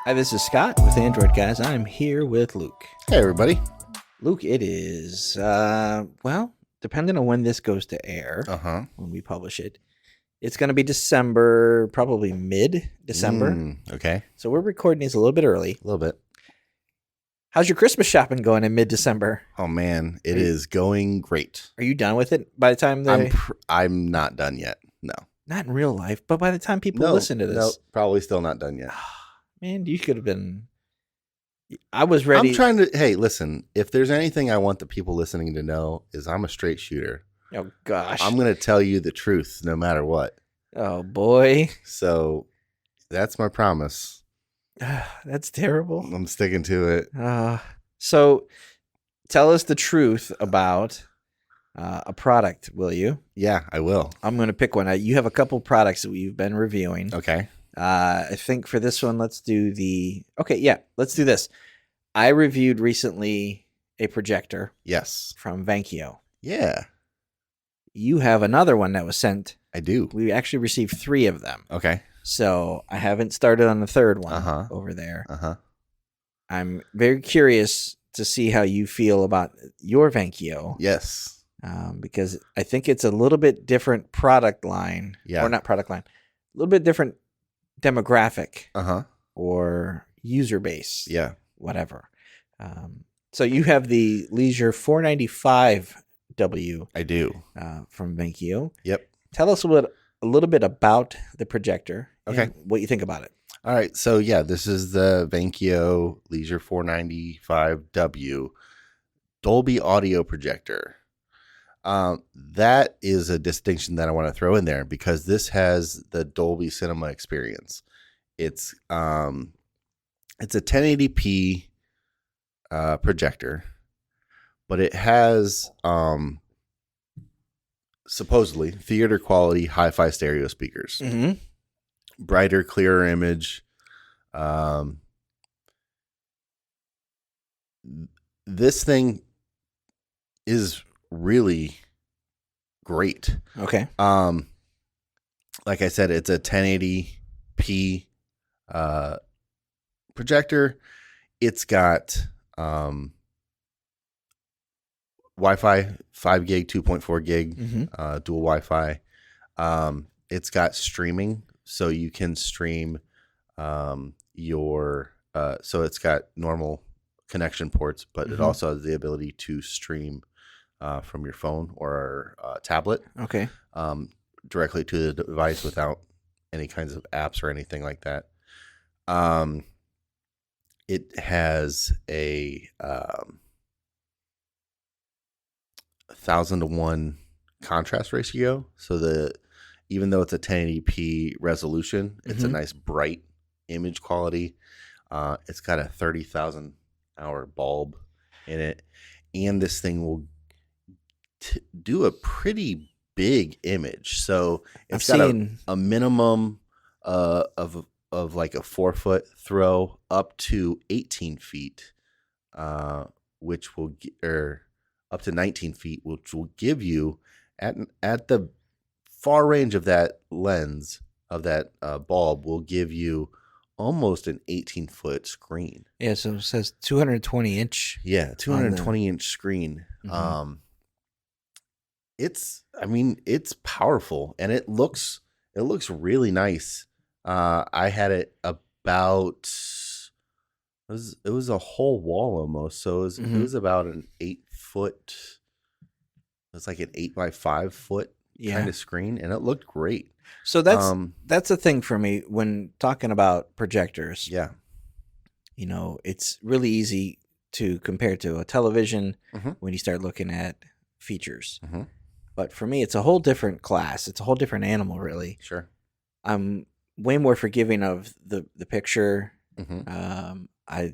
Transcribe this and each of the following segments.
Hi, this is Scott with Android Guys. I'm here with Luke. Hey, everybody. Luke, it is, depending on when this goes to air, when we publish it, it's going to be December, probably mid-December. Okay. So we're recording these a little bit early. A little bit. How's your Christmas shopping going in mid-December? Oh, man. It is going great. Are you done with it by the time I'm not done yet. No. Not in real life, but by the time people listen to this. No, probably still not done yet. Man, you could have been... I was ready. I'm trying to... Hey, listen. If there's anything I want the people listening to know is I'm a straight shooter. Oh, gosh. I'm going to tell you the truth no matter what. Oh, boy. So that's my promise. That's terrible. I'm sticking to it. So tell us the truth about a product, will you? Yeah, I will. I'm going to pick one. You have a couple products that we've been reviewing. Okay. I think for this one, let's do let's do this. I reviewed recently a projector. Yes. From Vankyo. Yeah. You have another one that was sent. I do. We actually received 3 of them. Okay. So I haven't started on the third one over there. I'm very curious to see how you feel about your Vankyo. Yes. Because I think it's a little bit different product line. Yeah. Or not product line. A little bit different demographic. Or user base. Yeah. Whatever. So you have the Leisure 495W. I do. From Vankyo. Yep. Tell us a little bit about the projector. Okay. And what you think about it. All right. So, yeah, this is the Vankyo Leisure 495W Dolby audio projector. That is a distinction that I want to throw in there because this has the Dolby Cinema experience. It's a 1080p projector, but it has supposedly theater quality hi-fi stereo speakers. Brighter, clearer image. This thing is really great. Okay. Like I said, it's a 1080p projector. It's got Wi-Fi, 5 gig, 2.4 gig, dual Wi-Fi. It's got streaming, so you can stream so it's got normal connection ports, but it also has the ability to stream from your phone or tablet. Okay. Directly to the device without any kinds of apps or anything like that. It has a 1,000:1 contrast ratio, so even though it's a 1080p resolution, it's a nice bright image quality. It's got a 30,000 hour bulb in it, and this thing will do a pretty big image. So it's got a minimum of like a 4-foot throw up to 18 feet, which will up to 19 feet, which will give you at the far range of that lens of that bulb will give you almost an 18-foot screen. Yeah, so it says 220-inch. Yeah, 220-inch screen. It's powerful and it looks really nice. I had it about it was a whole wall almost, so it was about an 8-foot. It's like an 8x5 foot kind of screen, and it looked great. So that's a thing for me when talking about projectors. Yeah, it's really easy to compare to a television when you start looking at features. But for me, it's a whole different class. It's a whole different animal, really. Sure. I'm way more forgiving of the picture. I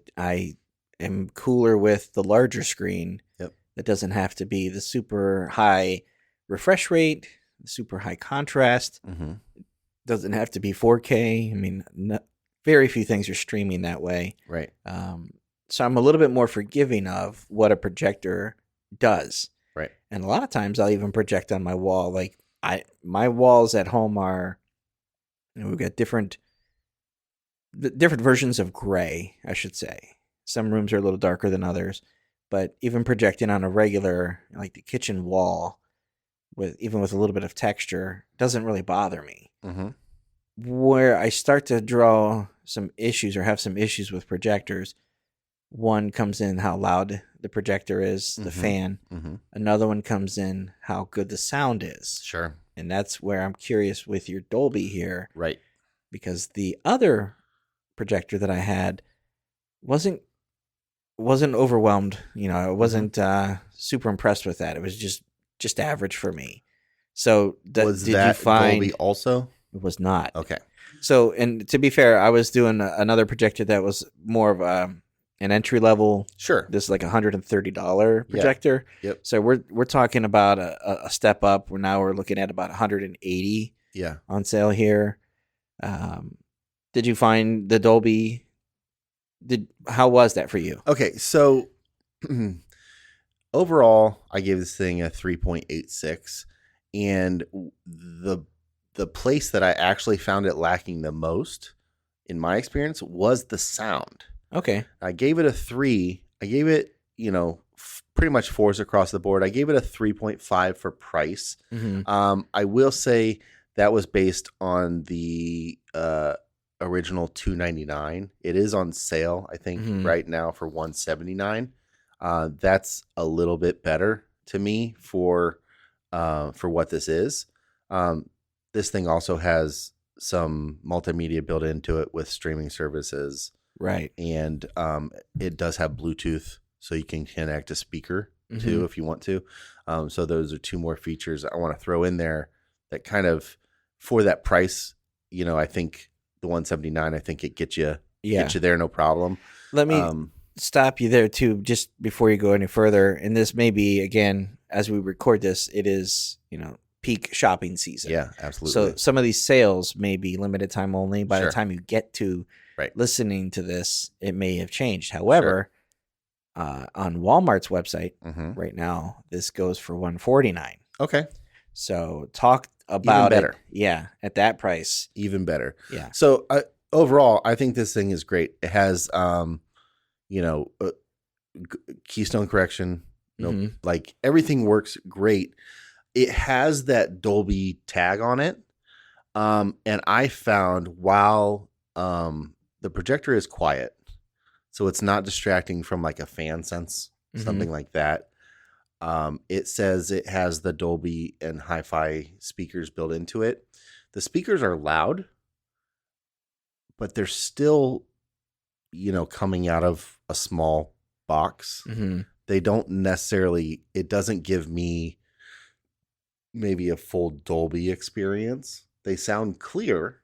am cooler with the larger screen. Yep. That doesn't have to be the super high refresh rate, the super high contrast. Doesn't have to be 4K. I mean, very few things are streaming that way. Right. So I'm a little bit more forgiving of what a projector does. Right. And a lot of times I'll even project on my wall. Like my walls at home are, we've got different different versions of gray, I should say. Some rooms are a little darker than others, but even projecting on a regular, like the kitchen wall, even with a little bit of texture, doesn't really bother me. Mm-hmm. Where I start to draw some issues or have some issues with projectors, one comes in how loud the projector is, the fan. Mm-hmm. Another one comes in how good the sound is. Sure. And that's where I'm curious with your Dolby here. Right. Because the other projector that I had wasn't overwhelmed. I wasn't super impressed with that. It was just average for me. So did you find Dolby also? It was not. Okay. So, and to be fair, I was doing another projector that was more of an entry level. Sure. This is like $130 projector. Yeah. Yep. So we're talking about a step up. We're looking at about $180. Yeah. On sale here. Did you find the Dolby? How was that for you? Okay, so overall, I gave this thing a 3.86, and the place that I actually found it lacking the most, in my experience, was the sound. Okay, I gave it a 3. I gave it, pretty much 4s across the board. I gave it a 3.5 for price. Mm-hmm. I will say that was based on the original $299. It is on sale, I think, right now for $179. That's a little bit better to me for what this is. This thing also has some multimedia built into it with streaming services, right? And it does have Bluetooth, so you can connect a speaker too if you want to. So those are 2 more features I want to throw in there that kind of, for that price, I think the $179, I think it gets you there, no problem. Let me stop you there too, just before you go any further. And this may be, again, as we record this, it is, peak shopping season. Yeah, absolutely. So some of these sales may be limited time only. By the time you get to listening to this, it may have changed. However, on Walmart's website right now, this goes for $149. Okay. So talk about even better. At that price. Even better. Yeah. So overall, I think this thing is great. It has, keystone correction. Like everything works great. It has that Dolby tag on it. And I found while the projector is quiet, so it's not distracting from like a fan sense, something like that. It says it has the Dolby and hi-fi speakers built into it. The speakers are loud, but they're still, coming out of a small box. They don't necessarily, it doesn't give me maybe a full Dolby experience. They sound clear,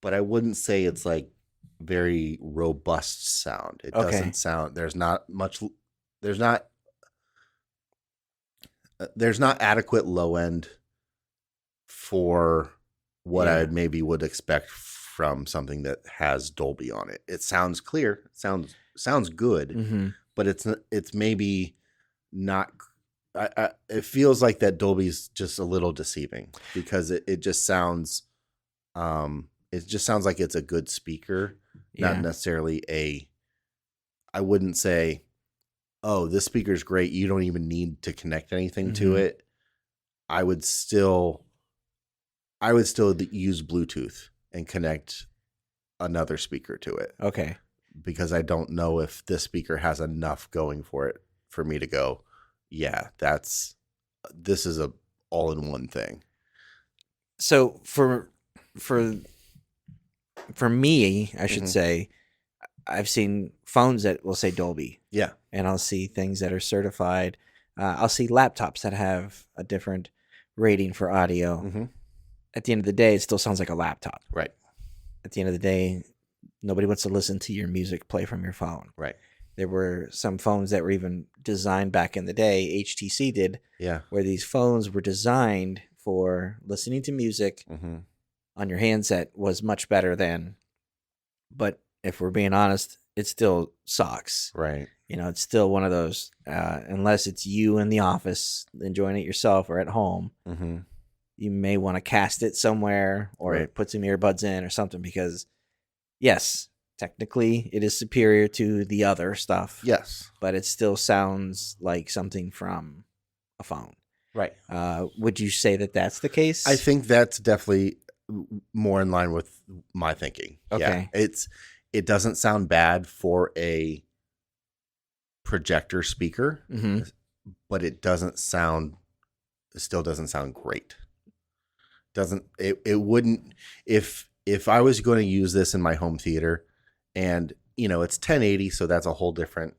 but I wouldn't say it's like very robust sound. It doesn't sound, there's not adequate low end for what I maybe would expect from something that has Dolby on it. It sounds clear, sounds good, but it's maybe not. It feels like that Dolby's just a little deceiving because it just sounds, like it's a good speaker, not necessarily I wouldn't say, oh, this speaker's great, you don't even need to connect anything to it. I would still use Bluetooth and connect another speaker to it. Okay. Because I don't know if this speaker has enough going for it for me to go, yeah, this is a all-in-one thing. So for me, I should say, I've seen phones that will say Dolby. Yeah. And I'll see things that are certified. I'll see laptops that have a different rating for audio. At the end of the day, it still sounds like a laptop. Right. At the end of the day, nobody wants to listen to your music play from your phone. Right. There were some phones that were even designed back in the day, HTC did, where these phones were designed for listening to music on your handset was much better than, but if we're being honest, it still sucks. Right. It's still one of those, unless it's you in the office enjoying it yourself or at home, you may want to cast it somewhere or put some earbuds in or something because Yes, technically it is superior to the other stuff. Yes. But it still sounds like something from a phone. Right. Would you say that that's the case? I think that's definitely more in line with my thinking. Okay. Yeah. It doesn't sound bad for a projector speaker, but it still doesn't sound great. It wouldn't, if I was going to use this in my home theater, and it's 1080, so that's a whole different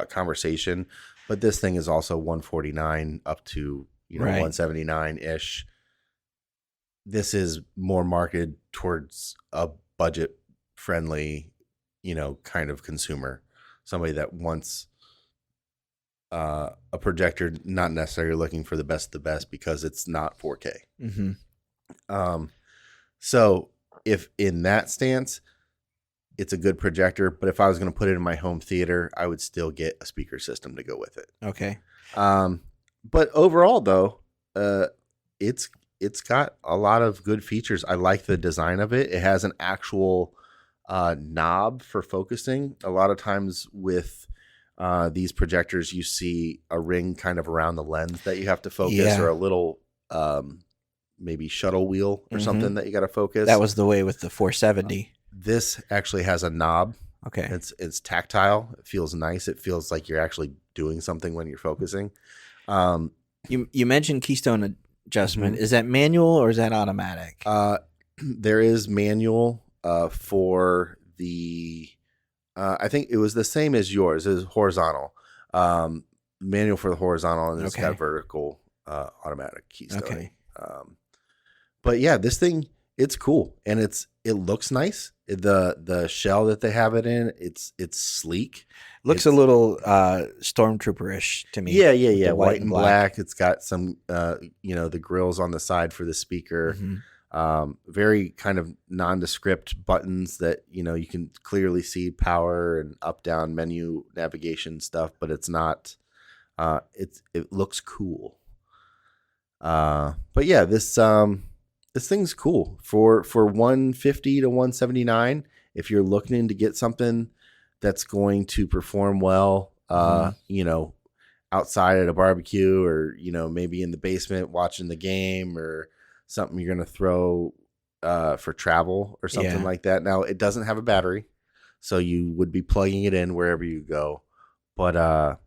conversation, but this thing is also 149 up to 179 ish. This is more marketed towards a budget friendly kind of consumer, somebody that wants a projector, not necessarily looking for the best of the best because it's not 4K. So if in that stance, it's a good projector, but if I was going to put it in my home theater, I would still get a speaker system to go with it. Okay. But overall though, it's got a lot of good features. I like the design of it. It has an actual knob for focusing. A lot of times with these projectors, you see a ring kind of around the lens that you have to focus, or a little maybe shuttle wheel or something that you got to focus. That was the way with the 470. This actually has a knob. Okay. It's tactile. It feels nice. It feels like you're actually doing something when you're focusing. You mentioned keystone adjustment. Is that manual or is that automatic? There is manual for the I think it was the same as yours. It was horizontal. Manual for the horizontal, and it's got vertical automatic keystone. Okay. But yeah, this thing, it's cool, and it looks nice. The shell that they have it in, it's sleek. Looks a little stormtrooper-ish to me. Yeah. White and black. It's got some the grills on the side for the speaker. Very kind of nondescript buttons that you can clearly see power and up down menu navigation stuff, but it's not. It looks cool. But yeah, this thing's cool for 150 to 179. If you're looking to get something that's going to perform well, outside at a barbecue, or maybe in the basement watching the game, or something you're going to throw for travel or something like that. Now, it doesn't have a battery, so you would be plugging it in wherever you go. But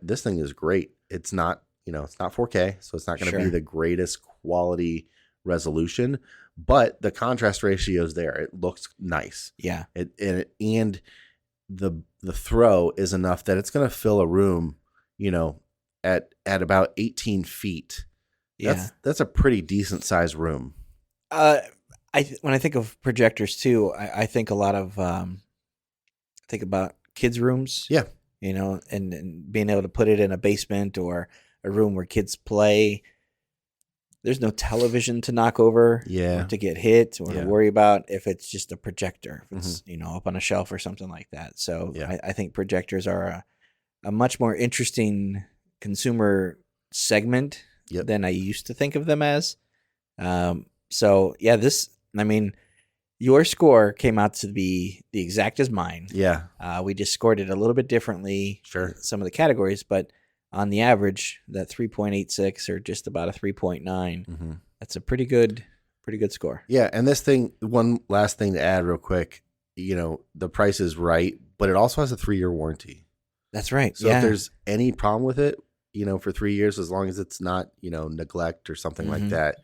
this thing is great. It's not, it's not 4K, so it's not going to be the greatest quality resolution, but the contrast ratio is there. It looks nice. Yeah. And the throw is enough that it's going to fill a room, at about 18 feet. That's a pretty decent sized room. When I think of projectors too, I think a lot of think about kids' rooms. Yeah. And being able to put it in a basement or a room where kids play. There's no television to knock over, or to get hit, or to worry about if it's just a projector, if it's up on a shelf or something like that. So I think projectors are a much more interesting consumer segment than I used to think of them as. So yeah, your score came out to be the exact as mine. Yeah. We just scored it a little bit differently. Sure. Some of the categories, but on the average, that 3.86 or just about a 3.9, that's a pretty good score. Yeah, and this thing, one last thing to add real quick, the price is right, but it also has a 3-year warranty. That's right. So if there's any problem with it, for 3 years, as long as it's not, neglect or something like that,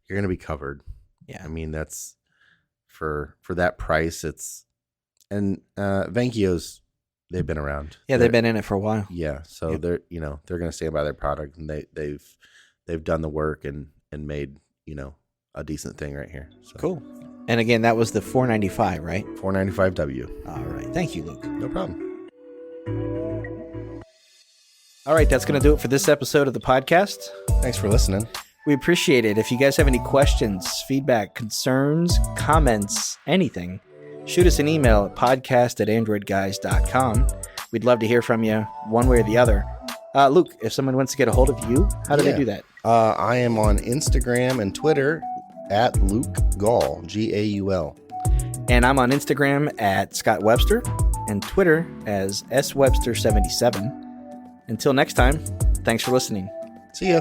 you're going to be covered. Yeah. I mean, that's for that price. Vankyo's, they've been around. Yeah, they've been in it for a while. Yeah, so they're going to stand by their product, and they've done the work and made a decent thing right here. So. Cool. And again, that was the 495, right? 495W. All right. Thank you, Luke. No problem. All right, that's going to do it for this episode of the podcast. Thanks for listening. We appreciate it. If you guys have any questions, feedback, concerns, comments, anything, shoot us an email at podcast@AndroidGuys.com. We'd love to hear from you one way or the other. Luke, if someone wants to get a hold of you, how do they do that? I am on Instagram and Twitter at Luke Gaul, Gaul. And I'm on Instagram at Scott Webster and Twitter as swebster77. Until next time, thanks for listening. See ya.